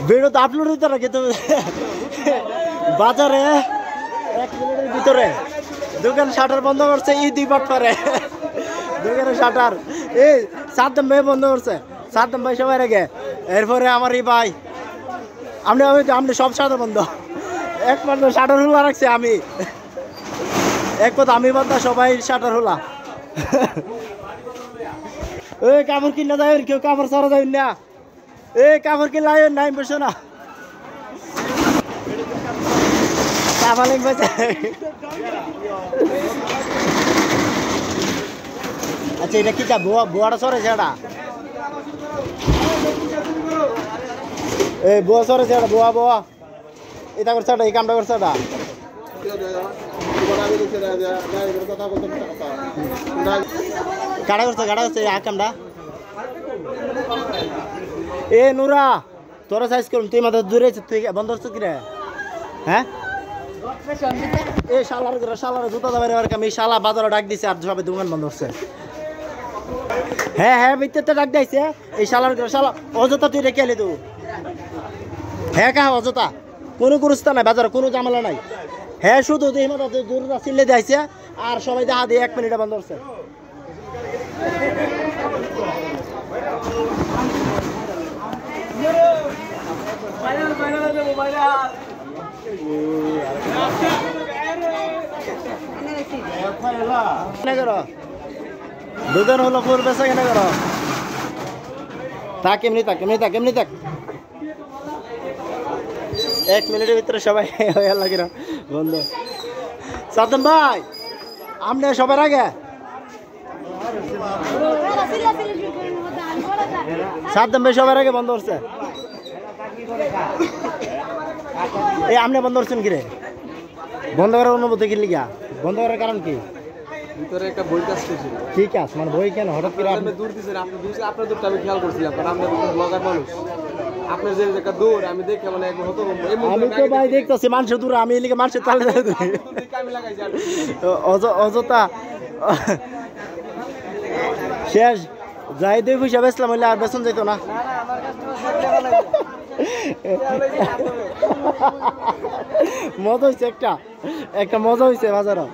video তো upload হইতো না কিন্তু বাজারে 1 মিনিটের ভিতরে দোকান শাটার বন্ধ করছে এই 2 পাট পরে দোকানের শাটার এই সাদ্দাম ভাই বন্ধ করছে সাদ্দাম ভাই সবাই রেগে এরপরে আমার এই ভাই আপনি সব শাটার বন্ধ একমাত্র শাটার খোলা রাখছে আমি এক কথা আমি বন্ধ সবাই শাটার খোলা ওই কাপড় কিনা যায় কেউ কাপড় ছাড়া যায় না এই কাপড় কিনলে নাই বসো না কামালিং বাজে আচ্ছা এটা কি যা বুয়াটা সরেছে এটা এই বুয়া সরেছে এটা বুয়া এটা করছে এটা এই কামটা করছে এটা গাড়া করছে এই কামটা এ নুরা তোরা সাইজ করুন তুই মাথা দূরে তুই বন্ধ করছো কি রে হ্যাঁ এই শালার জুতা দাবার আর আমি শালা বাজারে ডাক দিছে আর সবাই দোকান বন্ধ করছে হ্যাঁ ভিতরতে ডাক দিছে এই শালা অযথা তুই রেখে এলি তো হ্যাঁ কা অযথা কোনো গুরুস্তা নাই বাজারে কোনো ঝামেলা নাই হ্যাঁ শুধু তুই মাথা দূরে চিল্লে দিয়েছে আর সবাই দেখা দিয়ে 1 মিনিটে বন্ধ করছে দোকান হলো ফুল বেচা কেনা করো থাক এমনি থাক 1 মিনিটের ভিতরে সবাই হয়ে লাগে বন্ধু সাদ্দাম ভাই আপনি সবার আগে সাদ্দাম ভাই সবার আগে বন্ধ করছে এই আপনি বন্ধ করছেন কি রে বন্ধ করার অনুমতি কি লিগা বন্ধ করার কারণ কি ভিতরে একটা বই কাজ করছিল ঠিক আছে মানে বই কেন হঠাৎ করে আপনি দূর দিছেন আপনার দূরটা আমি খেয়াল করছিলাম কারণ আমরা ব্লগার মানুষ আপনার যে একটা দূর আমি দেখে মানে একদম হতো আমি তো ভাই দেখতেছি মানুষের দূর আমি এদিকে মানুষের তালে আমি লাগাইছি অযথা শেষ যাই 2 পয়সা বেচলাম হইলে আর বেতন যেত না মজা হয়েছে একটা মজা হয়েছে বাজারে